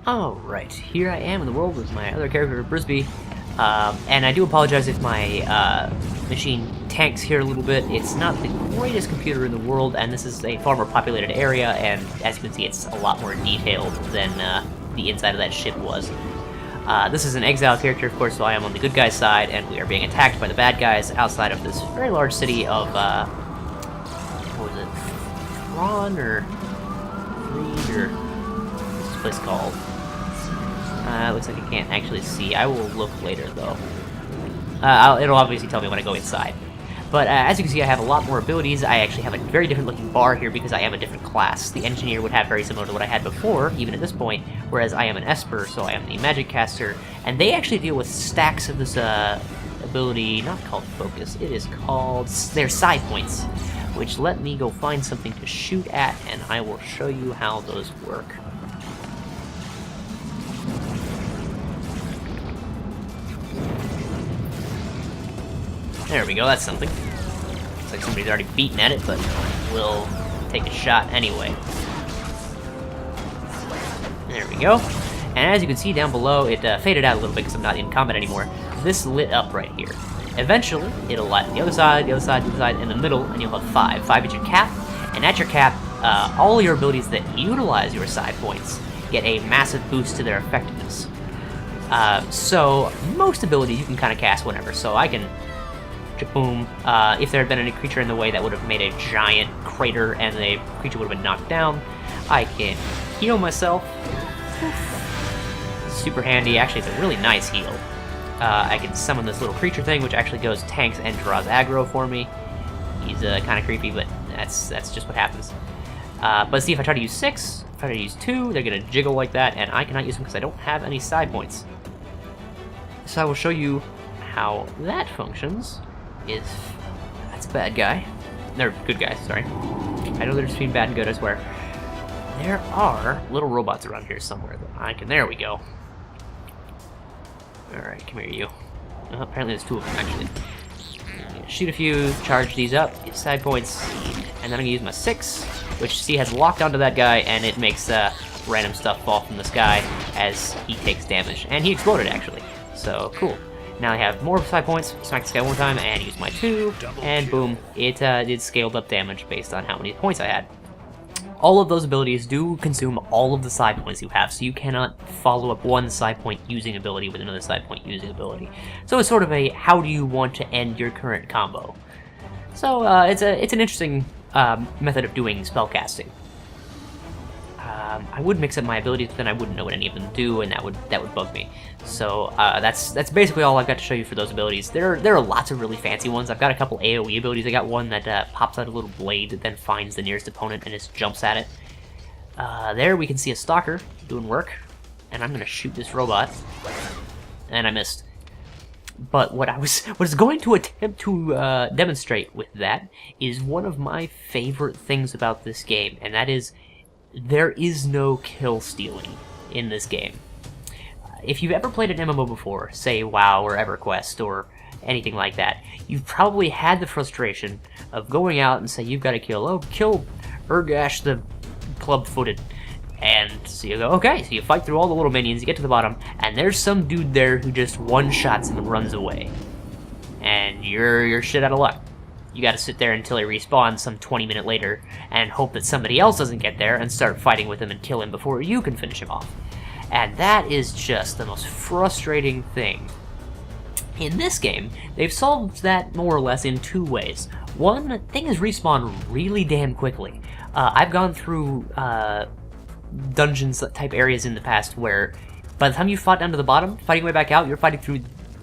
Alright, here I am in the world with my other character, Brisby. And I do apologize if my machine tanks here a little bit. It's not the greatest computer in the world, and this is a far more populated area, and as you can see, it's a lot more detailed than the inside of that ship was. This is an exile character, of course, so I am on the good guy's side, and we are being attacked by the bad guys outside of this very large city of, what was it? Thrawn, or Freed, or what's this place called? Looks like I can't actually see. I will look later, though. It'll obviously tell me when I go inside. But as you can see, I have a lot more abilities. I actually have a very different looking bar here because I am a different class. The Engineer would have very similar to what I had before, even at this point, whereas I am an Esper, so I am the Magic Caster, and they actually deal with stacks of this ability, not called Focus, it is called their Psi Points, which let me go find something to shoot at, and I will show you how those work. There we go, that's something. Looks like somebody's already beaten at it, but we'll take a shot anyway. There we go. And as you can see down below, it faded out a little bit because I'm not in combat anymore. This lit up right here. Eventually, it'll light on the other side, the other side, the other side, in the middle, and you'll have 5. 5 is your cap, and at your cap, all your abilities that utilize your side points get a massive boost to their effectiveness. So, most abilities you can kind of cast whenever, so I can... Boom. If there had been any creature in the way that would have made a giant crater and the creature would have been knocked down, I can heal myself. Super handy. Actually, it's a really nice heal. I can summon this little creature thing, which actually goes tanks and draws aggro for me. He's kind of creepy, but that's just what happens. But see, if I try to use 6, if I try to use 2, they're going to jiggle like that, and I cannot use them because I don't have any side points. So I will show you how that functions. That's a bad guy. They're good guys, sorry. I know they're just being bad and good, I swear. There are little robots around here somewhere that I can... There we go. Alright, come here, you. Oh, apparently there's 2 of them, actually. Shoot a few, charge these up, get side points, and then I'm gonna use my 6, which, see, has locked onto that guy, and it makes random stuff fall from the sky as he takes damage. And he exploded, actually. So, cool. Now I have more side points, smack this guy one more time, and use my 2, and boom, it did scaled up damage based on how many points I had. All of those abilities do consume all of the side points you have, so you cannot follow up one side point using ability with another side point using ability. So it's sort of a, how do you want to end your current combo? So it's an interesting method of doing spellcasting. I would mix up my abilities, but then I wouldn't know what any of them do, and that would bug me. So that's basically all I've got to show you for those abilities. There are lots of really fancy ones. I've got a couple AoE abilities. I got one that pops out a little blade that then finds the nearest opponent and just jumps at it. There we can see a stalker doing work, and I'm gonna shoot this robot, and I missed. But what I was going to attempt to demonstrate with that is one of my favorite things about this game, and that is there is no kill stealing in this game. If you've ever played an MMO before, say WoW or EverQuest or anything like that, you've probably had the frustration of going out and say you've got to kill Urgash the club-footed. And so you go, okay, so you fight through all the little minions, you get to the bottom, and there's some dude there who just one-shots him and runs away. And you're shit out of luck. You gotta sit there until he respawns some 20 minutes later and hope that somebody else doesn't get there and start fighting with him and kill him before you can finish him off. And that is just the most frustrating thing. In this game, they've solved that more or less in 2 ways. One, things respawn really damn quickly. I've gone through dungeons type areas in the past where by the time you fought down to the bottom, fighting your way back out, you're fighting through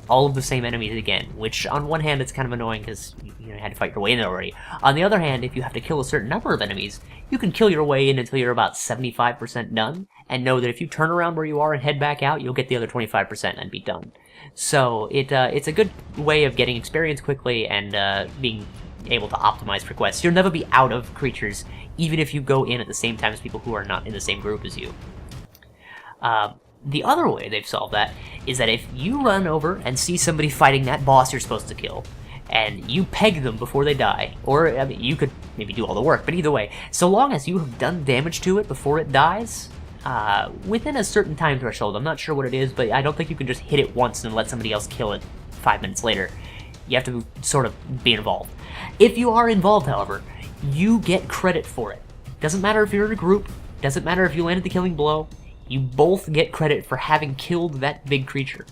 all of the same enemies again, which on one hand it's kind of annoying because you had to fight your way in there already. On the other hand, if you have to kill a certain number of enemies, you can kill your way in until you're about 75% done, and know that if you turn around where you are and head back out, you'll get the other 25% and be done. So it's a good way of getting experience quickly and being able to optimize for quests. You'll never be out of creatures, even if you go in at the same time as people who are not in the same group as you. The other way they've solved that is that if you run over and see somebody fighting that boss you're supposed to kill, and you peg them before they die, or you could maybe do all the work, but either way, so long as you have done damage to it before it dies, within a certain time threshold. I'm not sure what it is, but I don't think you can just hit it once and let somebody else kill it 5 minutes later. You have to sort of be involved. If you are involved, however, you get credit for it. Doesn't matter if you're in a group, doesn't matter if you landed the killing blow, you both get credit for having killed that big creature.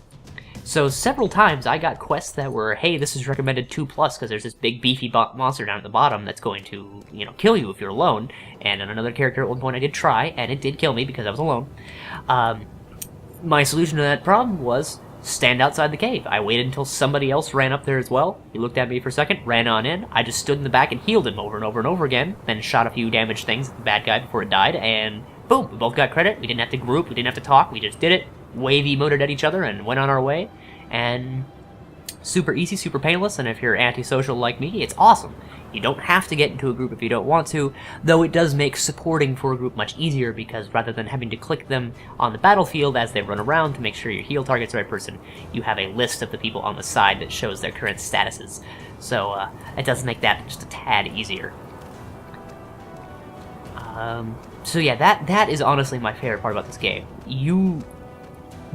So several times I got quests that were, hey, this is recommended 2+ because there's this big beefy monster down at the bottom that's going to, kill you if you're alone. And on another character at one point I did try, and it did kill me because I was alone. My solution to that problem was stand outside the cave. I waited until somebody else ran up there as well. He looked at me for a second, ran on in. I just stood in the back and healed him over and over and over again, then shot a few damaged things at the bad guy before it died, and boom, we both got credit. We didn't have to group, we didn't have to talk, we just did it. Wave emoted at each other and went on our way, and super easy, super painless, and if you're antisocial like me, it's awesome. You don't have to get into a group if you don't want to, though it does make supporting for a group much easier because rather than having to click them on the battlefield as they run around to make sure your heal target's the right person, you have a list of the people on the side that shows their current statuses. So it does make that just a tad easier. So yeah, that is honestly my favorite part about this game. You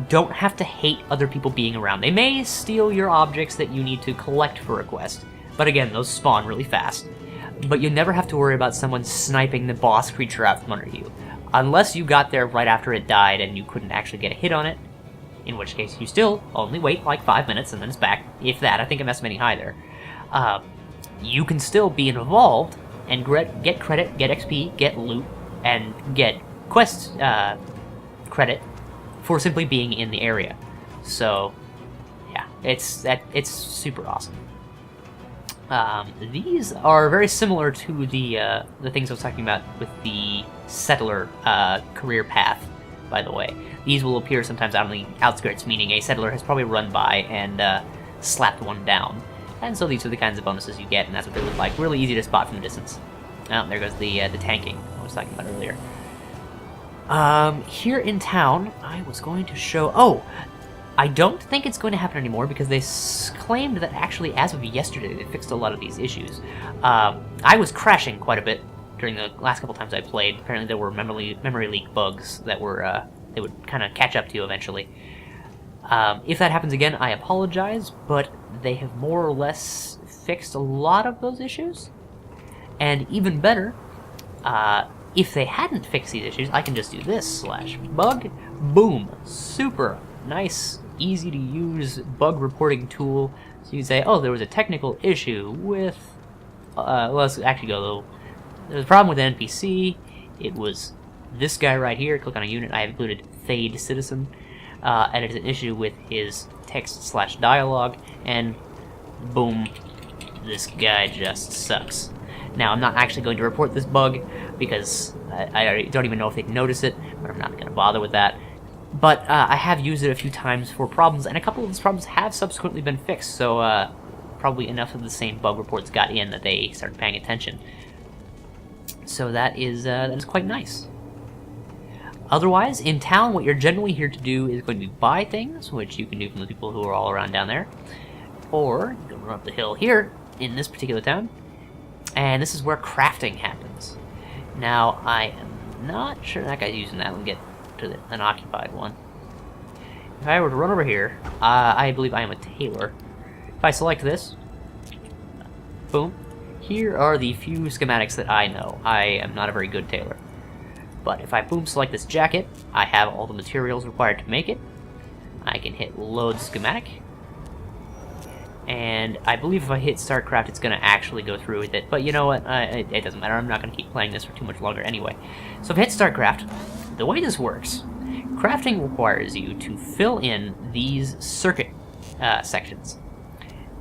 don't have to hate other people being around. They may steal your objects that you need to collect for a quest, but again, those spawn really fast. But you never have to worry about someone sniping the boss creature out from under you. Unless you got there right after it died and you couldn't actually get a hit on it, in which case you still only wait like 5 minutes and then it's back. If that, I think I'm estimating high there. You can still be involved and get credit, get XP, get loot, and get quest credit for simply being in the area. So, yeah, it's super awesome. These are very similar to the things I was talking about with the settler career path, by the way. These will appear sometimes out on the outskirts, meaning a settler has probably run by and slapped one down. And so these are the kinds of bonuses you get, and that's what they look like. Really easy to spot from the distance. Oh, there goes the tanking I was talking about earlier. Here in town, I was going to show... Oh! I don't think it's going to happen anymore because they claimed that actually as of yesterday they fixed a lot of these issues. I was crashing quite a bit during the last couple times I played. Apparently there were memory leak bugs that were they would kind of catch up to you eventually. If that happens again, I apologize, but they have more or less fixed a lot of those issues. And even better, if they hadn't fixed these issues, I can just do this /bug, boom, super nice, easy to use bug reporting tool. So you can say, oh, there was a technical issue with, let's actually go though. There was a problem with an NPC. It was this guy right here. Click on a unit. I have included Thade Citizen. And it's an issue with his text/dialogue, and boom, this guy just sucks. Now, I'm not actually going to report this bug because I don't even know if they'd notice it, but I'm not going to bother with that. But I have used it a few times for problems, and a couple of those problems have subsequently been fixed, so probably enough of the same bug reports got in that they started paying attention. So that is quite nice. Otherwise, in town, what you're generally here to do is going to be buy things, which you can do from the people who are all around down there, or you can run up the hill here in this particular town, and this is where crafting happens. Now, I am not sure that guy's using that. Let me get to the unoccupied one. If I were to run over here, I believe I am a tailor. If I select this, boom, here are the few schematics that I know. I am not a very good tailor. But if I boom select this jacket, I have all the materials required to make it. I can hit load schematic. And I believe if I hit start craft, it's going to actually go through with it. But you know what? It doesn't matter. I'm not going to keep playing this for too much longer anyway. So if I hit start craft, the way this works, crafting requires you to fill in these circuit sections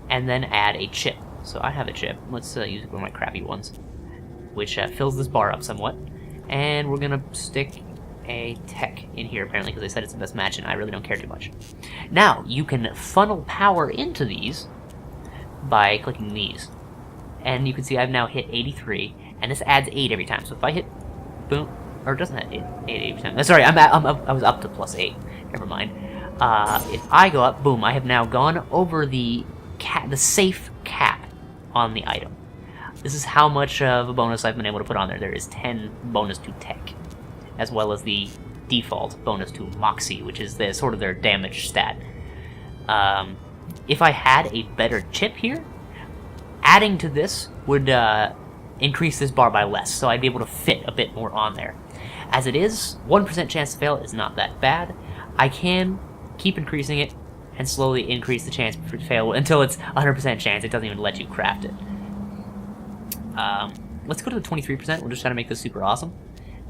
and then add a chip. So I have a chip. Let's use one of my crappy ones, which fills this bar up somewhat. And we're going to stick a tech in here, apparently, because they said it's the best match, and I really don't care too much. Now, you can funnel power into these by clicking these. And you can see I've now hit 83, and this adds 8 every time. So if I hit boom, or it doesn't add 8 every time. Sorry, I was up to +8. Never mind. If I go up, boom, I have now gone over the safe cap on the item. This is how much of a bonus I've been able to put on there. There is 10 bonus to tech, as well as the default bonus to Moxie, which is sort of their damage stat. If I had a better chip here, adding to this would increase this bar by less, so I'd be able to fit a bit more on there. As it is, 1% chance to fail is not that bad. I can keep increasing it and slowly increase the chance for it to fail until it's 100% chance. It doesn't even let you craft it. Let's go to the 23%. We'll just try to make this super awesome.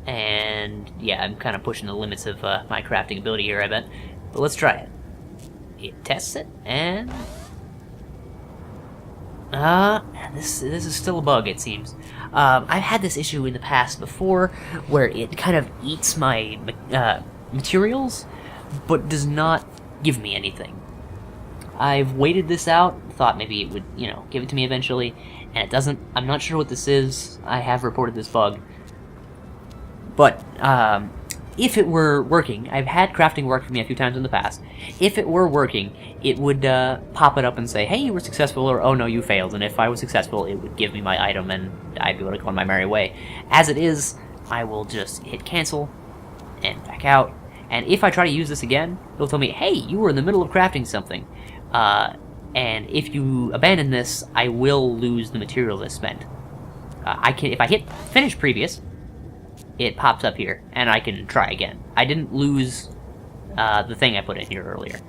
And yeah, I'm kind of pushing the limits of my crafting ability here, I bet. But let's try it. It tests it, and this is still a bug, it seems. I've had this issue in the past before, where it kind of eats my materials, but does not give me anything. I've waited this out, thought maybe it would, give it to me eventually, and it doesn't. I'm not sure what this is. I have reported this bug. But, if it were working, I've had crafting work for me a few times in the past. If it were working, it would pop it up and say, hey, you were successful, or oh no, you failed. And if I was successful, it would give me my item and I'd be able to go on my merry way. As it is, I will just hit cancel and back out. And if I try to use this again, it'll tell me, hey, you were in the middle of crafting something. And if you abandon this, I will lose the materials I spent. If I hit finish previous, it pops up here, and I can try again. I didn't lose the thing I put in here earlier.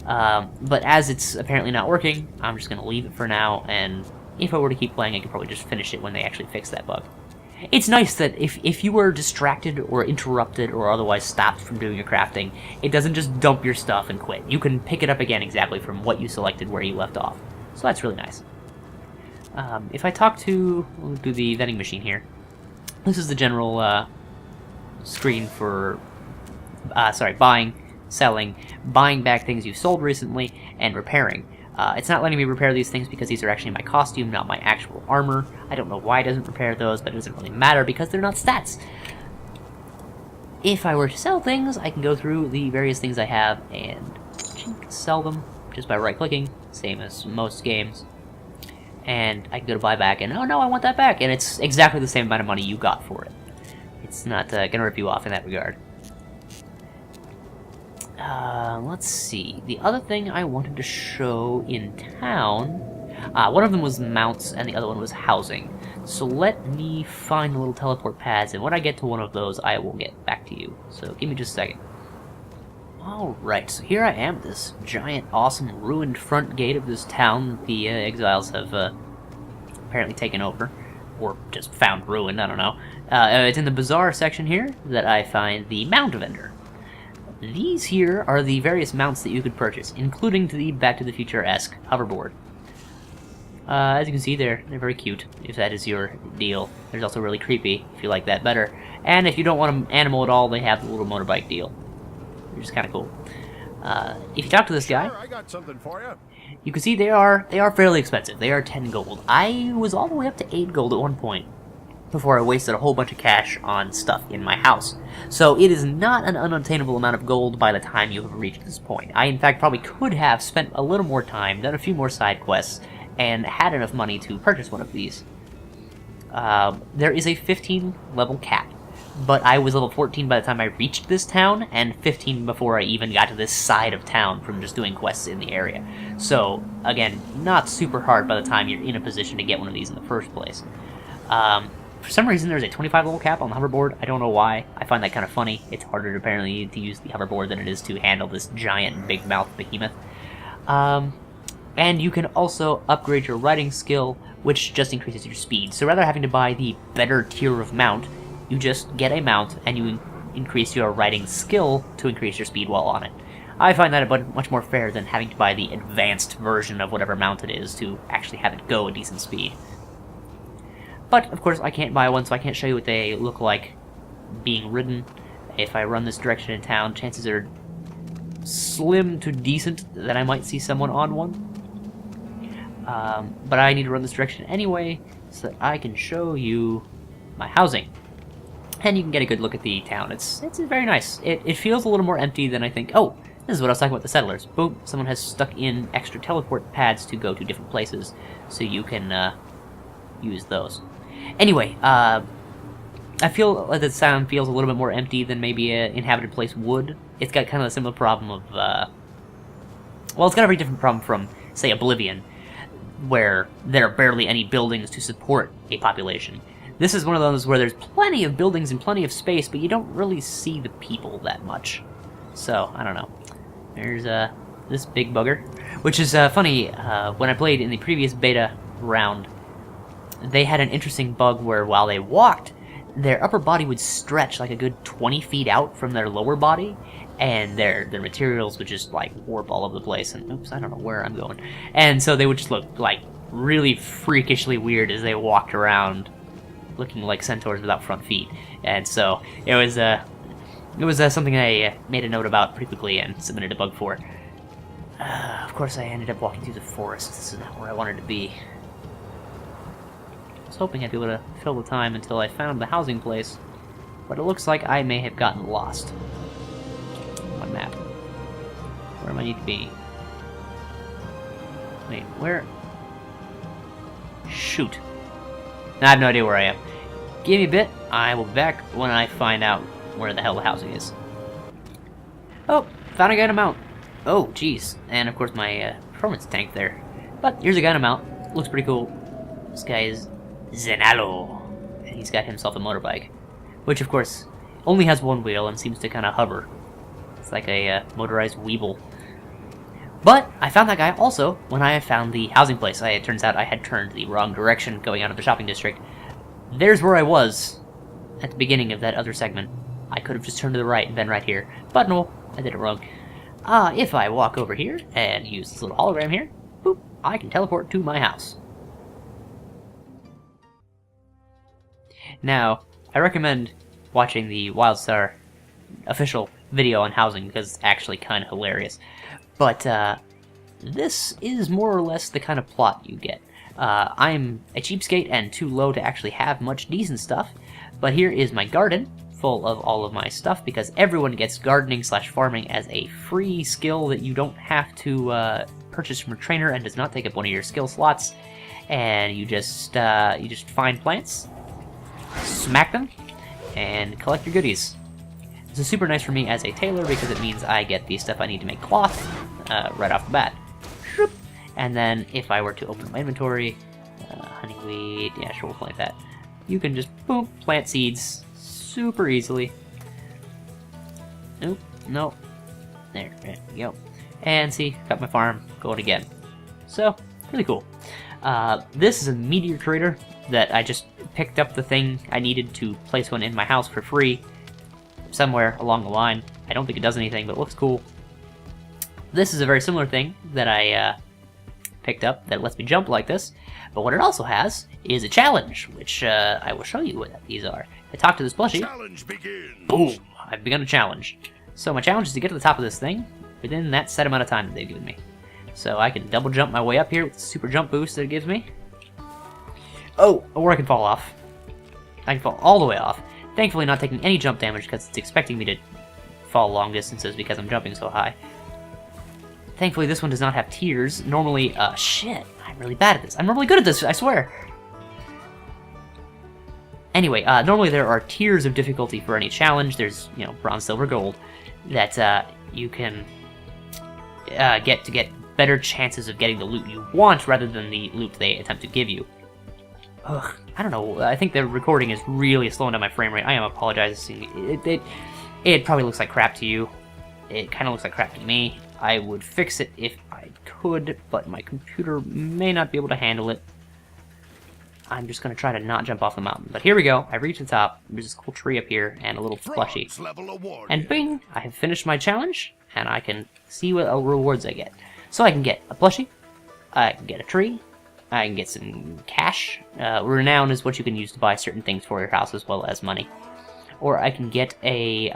But as it's apparently not working, I'm just going to leave it for now, and if I were to keep playing, I could probably just finish it when they actually fix that bug. It's nice that if you were distracted or interrupted or otherwise stopped from doing your crafting, it doesn't just dump your stuff and quit. You can pick it up again exactly from what you selected where you left off. So that's really nice. If I talk to... We'll do the vending machine here. This is the general screen for, buying, selling, buying back things you've sold recently, and repairing. It's not letting me repair these things because these are actually my costume, not my actual armor. I don't know why it doesn't repair those, but it doesn't really matter because they're not stats. If I were to sell things, I can go through the various things I have and sell them just by right-clicking, same as most games. And I can go to buy back, and oh no, I want that back, and it's exactly the same amount of money you got for it. It's not going to rip you off in that regard. Let's see. The other thing I wanted to show in town, one of them was mounts, and the other one was housing. So let me find the little teleport pads, and when I get to one of those, I will get back to you. So give me just a second. Alright, so here I am, this giant, awesome, ruined front gate of this town that the exiles have apparently taken over, or just found ruined, I don't know. It's in the bazaar section here that I find the mount vendor. These here are the various mounts that you could purchase, including the Back to the Future-esque hoverboard. As you can see, they're very cute, if that is your deal. They're also really creepy, if you like that better. And if you don't want an animal at all, they have the little motorbike deal, which is kind of cool. If you talk to this guy, I got something for you. You can see they are fairly expensive. They are 10 gold. I was all the way up to 8 gold at one point before I wasted a whole bunch of cash on stuff in my house. So it is not an unattainable amount of gold by the time you have reached this point. I, in fact, probably could have spent a little more time, done a few more side quests, and had enough money to purchase one of these. There is a 15 level cap, but I was level 14 by the time I reached this town, and 15 before I even got to this side of town from just doing quests in the area. So, again, not super hard by the time you're in a position to get one of these in the first place. For some reason, there's a 25 level cap on the hoverboard. I don't know why. I find that kind of funny. It's harder, apparently, to use the hoverboard than it is to handle this giant, big-mouth behemoth. And you can also upgrade your riding skill, which just increases your speed. So rather than having to buy the better tier of mount, you just get a mount, and you increase your riding skill to increase your speed while on it. I find that much more fair than having to buy the advanced version of whatever mount it is to actually have it go a decent speed. But, of course, I can't buy one, so I can't show you what they look like being ridden. If I run this direction in town, chances are slim to decent that I might see someone on one. But I need to run this direction anyway, so that I can show you my housing. And you can get a good look at the town. It's very nice. It feels a little more empty than I think. Oh, this is what I was talking about, the settlers. Boom, someone has stuck in extra teleport pads to go to different places, so you can use those. Anyway, I I feel like the sound feels a little bit more empty than maybe an inhabited place would. It's got kind of a similar problem of, well, it's got a very different problem from, say, Oblivion, where there are barely any buildings to support a population. This is one of those where there's plenty of buildings and plenty of space, but you don't really see the people that much. So, I don't know. There's, this big bugger. Which is, funny, when I played in the previous beta round, they had an interesting bug where while they walked, their upper body would stretch like a good 20 feet out from their lower body, and their materials would just, like, warp all over the place, and, oops, I don't know where I'm going. And so they would just look, like, really freakishly weird as they walked around, looking like centaurs without front feet. And so, it was something I made a note about pretty quickly and submitted a bug for. Of course, I ended up walking through the forest. This is not where I wanted to be. I was hoping I'd be able to fill the time until I found the housing place, but it looks like I may have gotten lost. On map. Where do I need to be? Wait, where? Shoot. I have no idea where I am. Give me a bit. I will be back when I find out where the hell the housing is. Oh, found a guy to mount. Oh, jeez. And of course my performance tank there. But here's a guy to mount. Looks pretty cool. This guy is Zenalo. And he's got himself a motorbike. Which, of course, only has one wheel and seems to kind of hover. It's like a motorized Weeble. But I found that guy also when I found the housing place. It turns out I had turned the wrong direction going out of the shopping district. There's where I was at the beginning of that other segment. I could have just turned to the right and been right here. But no, I did it wrong. If I walk over here and use this little hologram here, boop, I can teleport to my house. Now, I recommend watching the Wildstar official video on housing because it's actually kind of hilarious. But this is more or less the kind of plot you get. I'm a cheapskate and too low to actually have much decent stuff, but here is my garden full of all of my stuff because everyone gets gardening/farming as a free skill that you don't have to purchase from a trainer and does not take up one of your skill slots. And you just find plants, smack them, and collect your goodies. This is super nice for me as a tailor because it means I get the stuff I need to make cloth right off the bat. And then if I were to open my inventory, honeyweed, yeah, sure, we'll plant that. You can just, boom, plant seeds super easily. Nope, nope. There we go. And see, got my farm going again. So, really cool. This is a meteor crater that I just picked up the thing I needed to place one in my house for free somewhere along the line. I don't think it does anything, but it looks cool. This is a very similar thing that I picked up that lets me jump like this, but what it also has is a challenge, which I will show you what these are. I talked to this plushie. Challenge begins. Boom! I've begun a challenge. So my challenge is to get to the top of this thing within that set amount of time that they've given me. So I can double jump my way up here with the super jump boost that it gives me. Oh, or I can fall off. I can fall all the way off. Thankfully not taking any jump damage because it's expecting me to fall long distances because I'm jumping so high. Thankfully this one does not have tears. Normally, shit, I'm really bad at this. I'm normally good at this, I swear. Anyway, normally there are tiers of difficulty for any challenge. There's, you know, bronze, silver, gold that you can get to get better chances of getting the loot you want rather than the loot they attempt to give you. Ugh, I don't know. I think the recording is really slowing down my frame rate. I am apologizing. It probably looks like crap to you. It kind of looks like crap to me. I would fix it if I could, but my computer may not be able to handle it. I'm just going to try to not jump off the mountain. But here we go. I've reached the top. There's this cool tree up here and a little plushie. And bing! I have finished my challenge, and I can see what rewards I get. So I can get a plushie, I can get a tree, I can get some cash. Renown is what you can use to buy certain things for your house as well as money. Or I can get a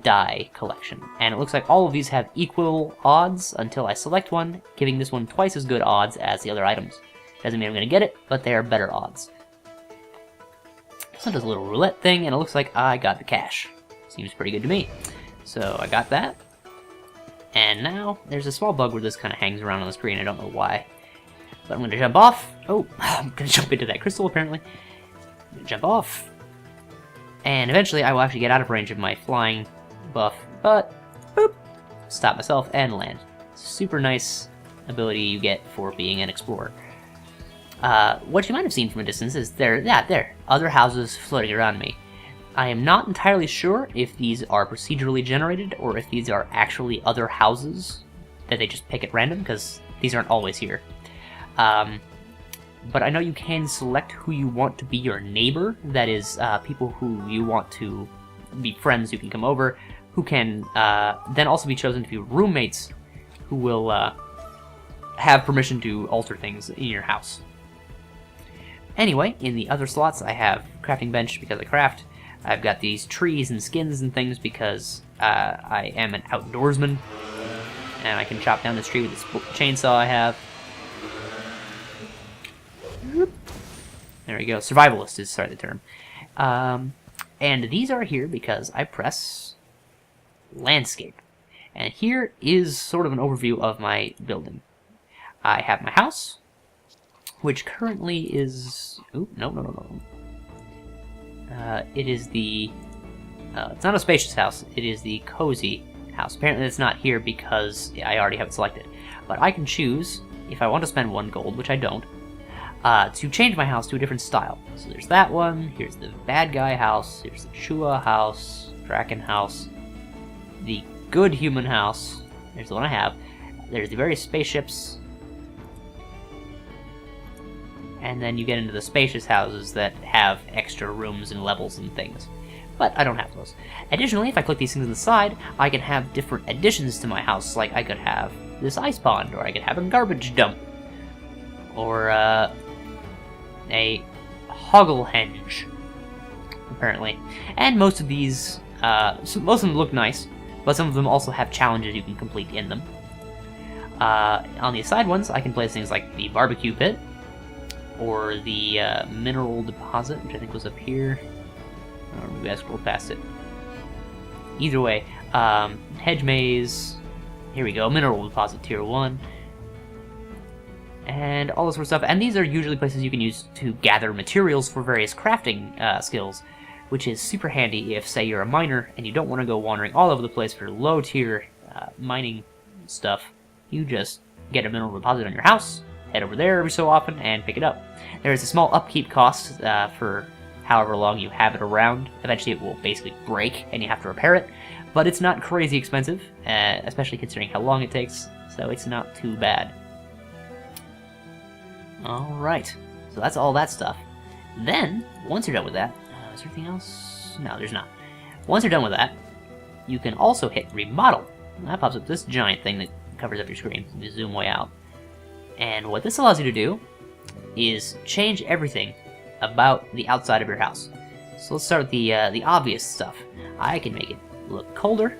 die collection. And it looks like all of these have equal odds until I select one, giving this one twice as good odds as the other items. Doesn't mean I'm going to get it, but they are better odds. So it does a little roulette thing, and it looks like I got the cash. Seems pretty good to me. So I got that. And now there's a small bug where this kind of hangs around on the screen. I don't know why. But I'm going to jump off. Oh, I'm going to jump into that crystal apparently. I'm going to jump off. And eventually I will actually get out of range of my flying buff, but boop, stop myself and land. Super nice ability you get for being an explorer. What you might have seen from a distance is there, other houses floating around me. I am not entirely sure if these are procedurally generated or if these are actually other houses that they just pick at random, because these aren't always here. But I know you can select who you want to be your neighbor, that is, people who you want to be friends who can come over, who can then also be chosen to be roommates who will have permission to alter things in your house. Anyway, in the other slots I have crafting bench because I craft. I've got these trees and skins and things because I am an outdoorsman, and I can chop down this tree with this chainsaw I have. There we go. Survivalist is, sorry, the term. And these are here because I press landscape. And here is sort of an overview of my building. I have my house, which currently is... Ooh, no. It is the... it's not a spacious house. It is the cozy house. Apparently it's not here because I already have it selected. But I can choose, if I want to spend 1 gold, which I don't, to change my house to a different style. So there's that one, here's the bad guy house, here's the Chua house, Draken house, the good human house, there's the one I have, there's the various spaceships, and then you get into the spacious houses that have extra rooms and levels and things. But I don't have those. Additionally, if I click these things on the side, I can have different additions to my house, like I could have this ice pond, or I could have a garbage dump, or a hogglehenge, apparently. And most of these, most of them look nice, but some of them also have challenges you can complete in them. On the side ones, I can place things like the barbecue pit, or the mineral deposit, which I think was up here. Or maybe I scrolled past it. Either way, hedge maze, here we go, mineral deposit tier 1, and all this sort of stuff. And these are usually places you can use to gather materials for various crafting skills, which is super handy if, say, you're a miner and you don't want to go wandering all over the place for low tier mining stuff. You just get a mineral deposit on your house, head over there every so often, and pick it up. There is a small upkeep cost for however long you have it around. Eventually it will basically break and you have to repair it, but it's not crazy expensive, especially considering how long it takes, so it's not too bad. Alright, so that's all that stuff. Then, once you're done with that, is there anything else? No, there's not. Once you're done with that, you can also hit remodel. And that pops up this giant thing that covers up your screen. You zoom way out. And what this allows you to do is change everything about the outside of your house. So let's start with the obvious stuff. I can make it look colder.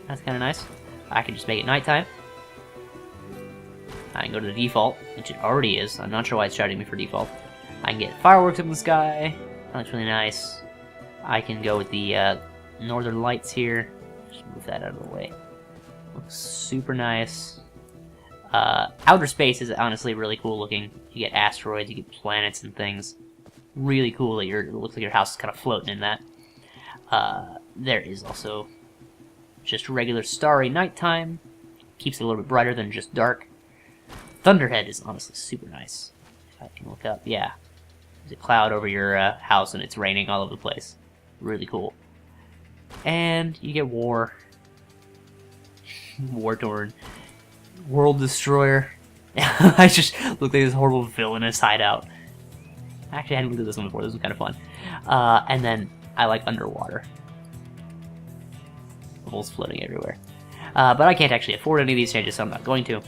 That's kind of nice. I can just make it nighttime. I can go to the default, which it already is. I'm not sure why it's charging me for default. I can get fireworks up in the sky. That looks really nice. I can go with the northern lights here. Just move that out of the way. Looks super nice. Outer space is honestly really cool looking. You get asteroids, you get planets and things. Really cool that it looks like your house is kind of floating in that. There is also just regular starry nighttime. Keeps it a little bit brighter than just dark. Thunderhead is honestly super nice. If I can look up, yeah. There's a cloud over your house and it's raining all over the place. Really cool. And you get war. War-torn. World Destroyer. I just look like this horrible villainous hideout. Actually, I hadn't looked at this one before. This was kind of fun. And then I like underwater. Bubbles floating everywhere. But I can't actually afford any of these changes, so I'm not going to.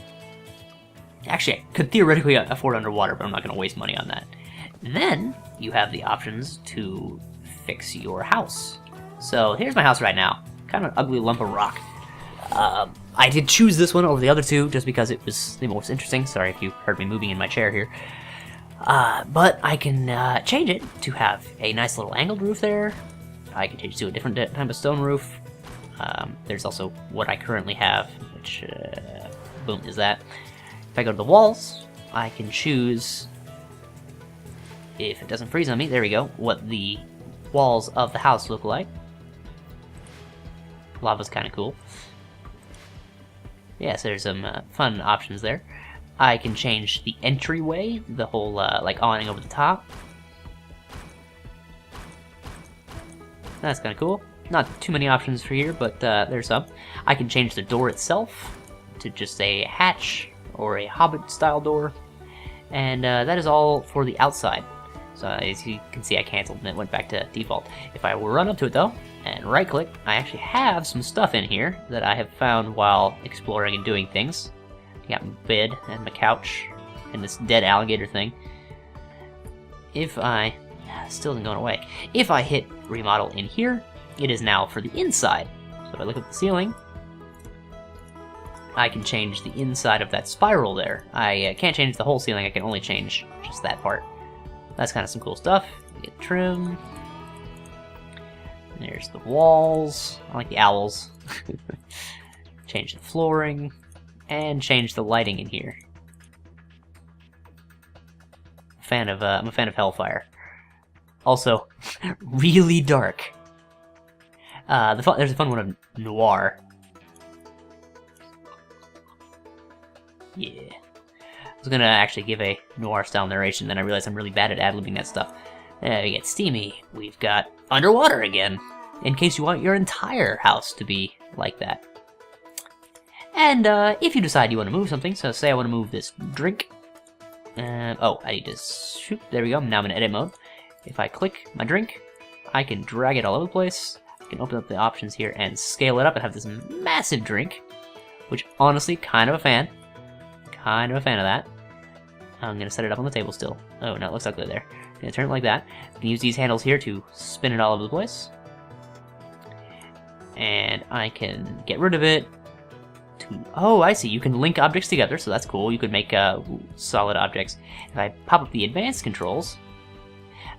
Actually, I could theoretically afford underwater, but I'm not going to waste money on that. Then you have the options to fix your house. So here's my house right now. Kind of an ugly lump of rock. I did choose this one over the other two just because it was the most interesting. Sorry if you heard me moving in my chair here. But I can change it to have a nice little angled roof there. I can change it to a different type of stone roof. There's also what I currently have, which, boom, is that. If I go to the walls, I can choose, if it doesn't freeze on me, there we go, what the walls of the house look like. Lava's kind of cool. Yeah, so there's some fun options there. I can change the entryway, the whole like awning over the top. That's kind of cool. Not too many options for here, but there's some. I can change the door itself to just a hatch or a Hobbit-style door. And that is all for the outside. So as you can see, I canceled and it went back to default. If I run up to it though, and right-click, I actually have some stuff in here that I have found while exploring and doing things. I got my bed and my couch and this dead alligator thing. If I... still isn't going away. If I hit remodel in here, it is now for the inside. So if I look at the ceiling, I can change the inside of that spiral there. I can't change the whole ceiling, I can only change just that part. That's kind of some cool stuff. You get trim. There's the walls. I like the owls. Change the flooring. And change the lighting in here. I'm a fan of Hellfire. Also, really dark. There's a fun one of Noir. Yeah. I was gonna actually give a Noir-style narration, then I realized I'm really bad at ad-libbing that stuff. We get Steamy. We've got Underwater again, in case you want your entire house to be like that. And if you decide you want to move something, so say I want to move this drink. Oh, I need to shoot. There we go. Now I'm in edit mode. If I click my drink, I can drag it all over the place. I can open up the options here and scale it up and have this massive drink, which honestly, kind of a fan. Kind of a fan of that. I'm going to set it up on the table still. Oh, no, it looks ugly there. I'm going to turn it like that. I can use these handles here to spin it all over the place. And I can get rid of it. Oh, I see. You can link objects together, so that's cool. You could make solid objects. If I pop up the advanced controls,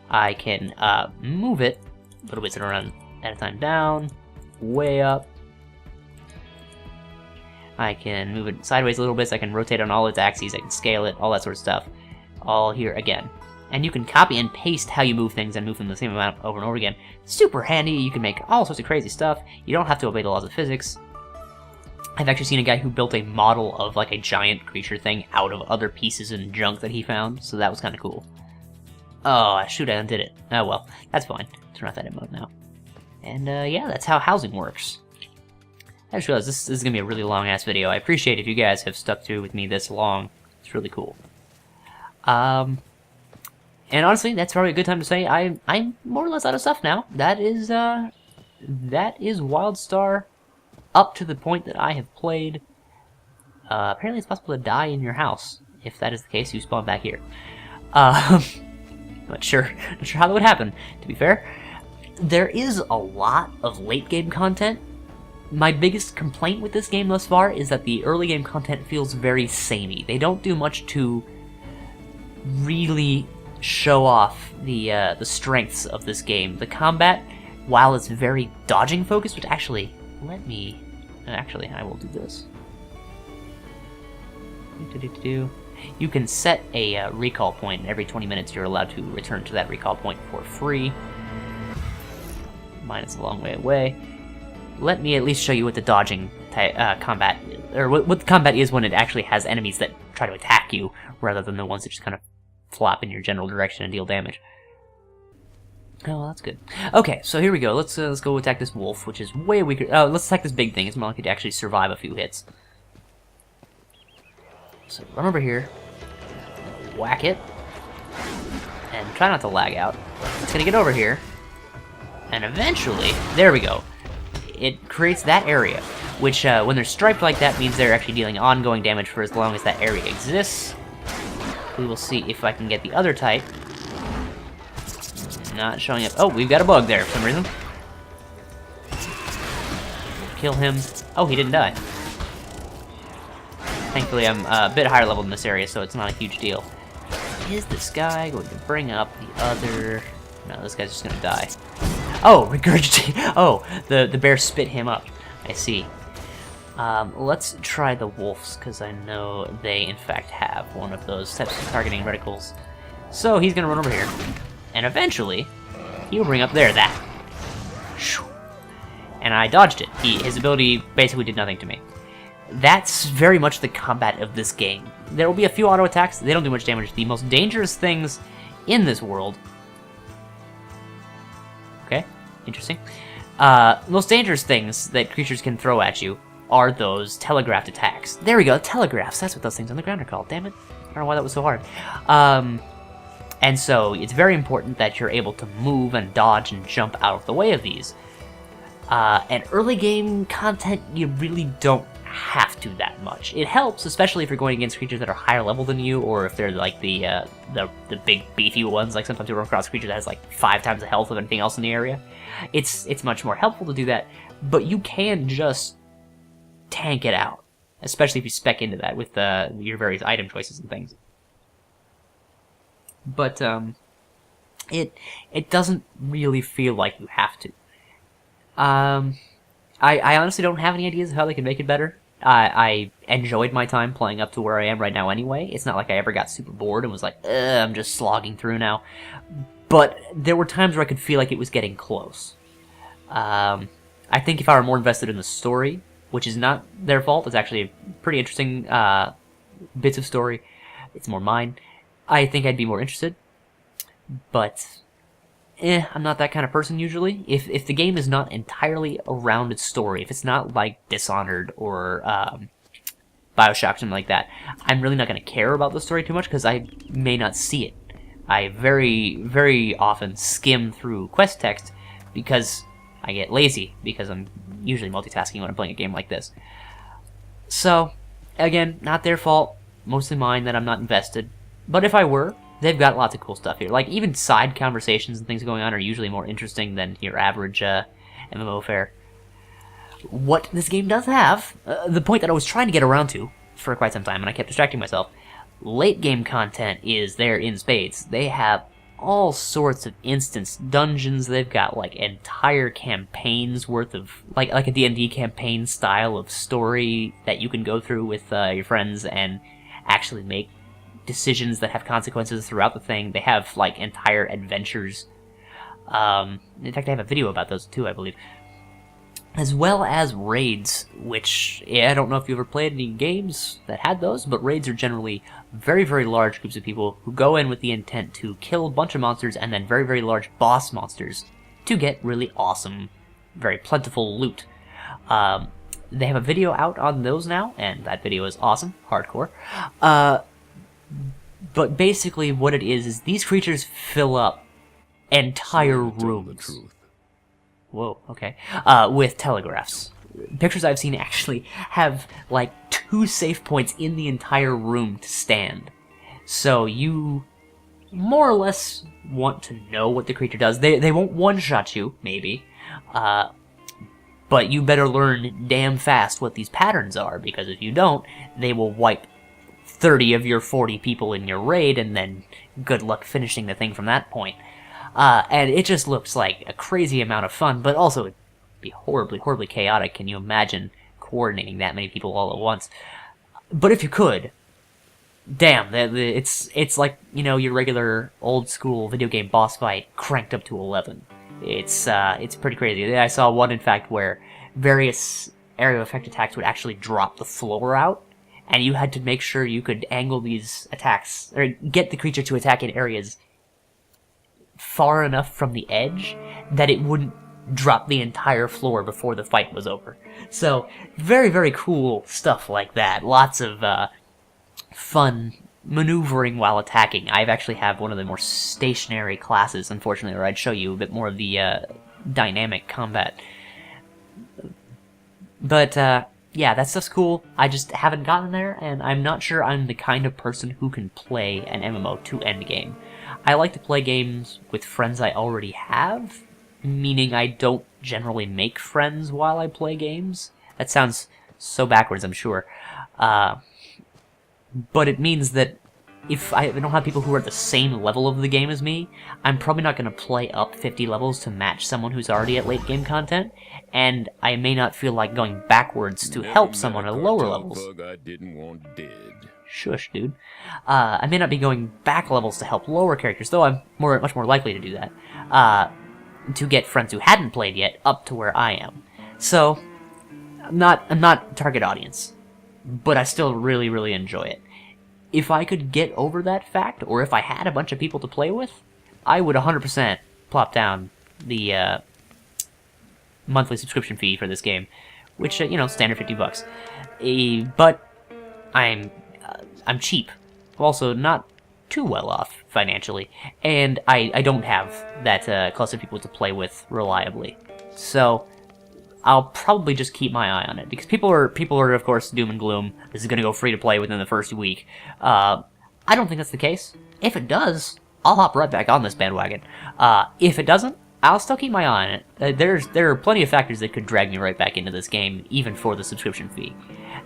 I can move it a little bit, so run at a time down, way up. I can move it sideways a little bit, so I can rotate on all its axes, I can scale it, all that sort of stuff. All here again. And you can copy and paste how you move things and move them the same amount over and over again. Super handy, you can make all sorts of crazy stuff. You don't have to obey the laws of physics. I've actually seen a guy who built a model of like a giant creature thing out of other pieces and junk that he found, so that was kind of cool. Oh, shoot, I undid it. Oh well, that's fine. Turn off edit mode now. And yeah, that's how housing works. I just realized this is going to be a really long-ass video. I appreciate if you guys have stuck through with me this long. It's really cool. And honestly, that's probably a good time to say I'm more or less out of stuff now. That is Wildstar up to the point that I have played. Apparently it's possible to die in your house. If that is the case, you spawn back here. Not sure how that would happen, to be fair. There is a lot of late-game content. My biggest complaint with this game thus far is that the early game content feels very samey. They don't do much to really show off the strengths of this game. The combat, while it's very dodging focused, which actually, I will do this. You can set a recall point, and every 20 minutes you're allowed to return to that recall point for free. Mine is a long way away. Let me at least show you what the dodging combat, or what the combat is when it actually has enemies that try to attack you, rather than the ones that just kind of flop in your general direction and deal damage. Oh, well, that's good. Okay, so here we go. Let's go attack this wolf, which is way weaker. Oh, let's attack this big thing. It's more likely to actually survive a few hits. So run over here, whack it, and try not to lag out. It's gonna get over here, and eventually, there we go. It creates that area, which when they're striped like that means they're actually dealing ongoing damage for as long as that area exists. We will see if I can get the other type. Not showing up. Oh, we've got a bug there for some reason. Kill him. Oh, he didn't die. Thankfully, I'm a bit higher level in this area, so it's not a huge deal. Is this guy going to bring up the other... No, this guy's just gonna die. Oh, regurgitate. Oh, the bear spit him up. I see. Let's try the wolves, because I know they, in fact, have one of those types of targeting reticles. So he's gonna run over here, and eventually, he will bring up there, that. And I dodged it. His ability basically did nothing to me. That's very much the combat of this game. There will be a few auto attacks. They don't do much damage. The most dangerous things in this world... Okay, interesting. Most dangerous things that creatures can throw at you are those telegraphed attacks. There we go, telegraphs. That's what those things on the ground are called. Damn it. I don't know why that was so hard. And so it's very important that you're able to move and dodge and jump out of the way of these. And early game content, you really don't have to that much. It helps, especially if you're going against creatures that are higher level than you, or if they're like the big beefy ones. Like sometimes you run across a creature that has like 5 times the health of anything else in the area. It's much more helpful to do that, but you can just tank it out, especially if you spec into that with your various item choices and things. But it doesn't really feel like you have to. I honestly don't have any ideas of how they can make it better. I enjoyed my time playing up to where I am right now anyway. It's not like I ever got super bored and was like, I'm just slogging through now. But there were times where I could feel like it was getting close. I think if I were more invested in the story, which is not their fault, it's actually a pretty interesting bits of story. It's more mine. I think I'd be more interested. But... I'm not that kind of person usually. If the game is not entirely around its story, if it's not like Dishonored or Bioshock, something like that, I'm really not going to care about the story too much because I may not see it. I very, very often skim through quest text because I get lazy, because I'm usually multitasking when I'm playing a game like this. So, again, not their fault, mostly mine that I'm not invested. But if I were, they've got lots of cool stuff here. Like, even side conversations and things going on are usually more interesting than your average MMO fare. What this game does have, the point that I was trying to get around to for quite some time, and I kept distracting myself, late game content is there in spades. They have all sorts of instance dungeons. They've got, like, entire campaigns worth of, like a D&D campaign style of story that you can go through with your friends and actually make decisions that have consequences throughout the thing. They have, like, entire adventures. In fact, I have a video about those too, I believe. As well as raids, which, yeah, I don't know if you ever played any games that had those, but raids are generally very, very large groups of people who go in with the intent to kill a bunch of monsters and then very, very large boss monsters to get really awesome, very plentiful loot. They have a video out on those now, and that video is awesome, hardcore. But basically what it is these creatures fill up entire rooms. Whoa, okay. With telegraphs. Pictures I've seen actually have, like, 2 safe points in the entire room to stand. So you more or less want to know what the creature does. They won't one-shot you, maybe. But you better learn damn fast what these patterns are, because if you don't, they will wipe 30 of your 40 people in your raid, and then good luck finishing the thing from that point. And it just looks like a crazy amount of fun, but also it'd be horribly, horribly chaotic. Can you imagine coordinating that many people all at once? But if you could, damn, it's like, you know, your regular old school video game boss fight cranked up to 11. It's pretty crazy. I saw one, in fact, where various area effect attacks would actually drop the floor out, and you had to make sure you could angle these attacks, or get the creature to attack in areas far enough from the edge that it wouldn't drop the entire floor before the fight was over. So, very, very cool stuff like that. Lots of fun maneuvering while attacking. I actually have one of the more stationary classes, unfortunately, where I'd show you a bit more of the dynamic combat. But, yeah, that stuff's cool. I just haven't gotten there, and I'm not sure I'm the kind of person who can play an MMO to endgame. I like to play games with friends I already have, meaning I don't generally make friends while I play games. That sounds so backwards, I'm sure. But it means that if I don't have people who are at the same level of the game as me, I'm probably not going to play up 50 levels to match someone who's already at late game content, and I may not feel like going backwards to help someone at lower levels. I didn't want dead. Shush, dude. I may not be going back levels to help lower characters, though I'm much more likely to do that. to get friends who hadn't played yet up to where I am. So, I'm not target audience, but I still really, really enjoy it. If I could get over that fact, or if I had a bunch of people to play with, I would 100% plop down the monthly subscription fee for this game, which, you know, standard $50. But I'm cheap. Also, not too well off financially, and I don't have that cluster of people to play with reliably. So I'll probably just keep my eye on it, because people are of course doom and gloom. This is going to go free to play within the first week. I don't think that's the case. If it does, I'll hop right back on this bandwagon. If it doesn't, I'll still keep my eye on it. There are plenty of factors that could drag me right back into this game, even for the subscription fee.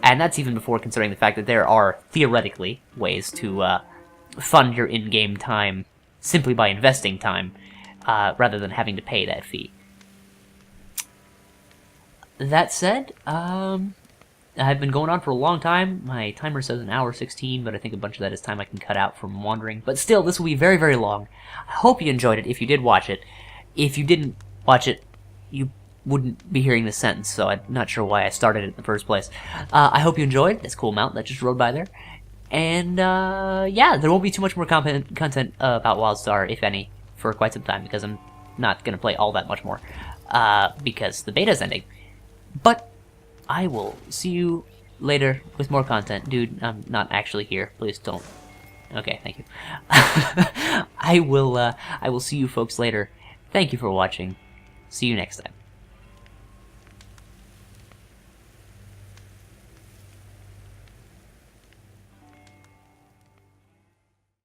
And that's even before considering the fact that there are, theoretically, ways to fund your in-game time simply by investing time, rather than having to pay that fee. That said, I've been going on for a long time. My timer says an hour 16, but I think a bunch of that is time I can cut out from wandering. But still, this will be very, very long. I hope you enjoyed it if you did watch it. If you didn't watch it, you wouldn't be hearing this sentence, so I'm not sure why I started it in the first place. I hope you enjoyed this cool mount that just rode by there. And, yeah, there won't be too much more content about Wildstar, if any, for quite some time, because I'm not going to play all that much more, because the beta's ending. But I will see you later with more content. Dude, I'm not actually here. Please don't. Okay, thank you. I will see you folks later. Thank you for watching. See you next time.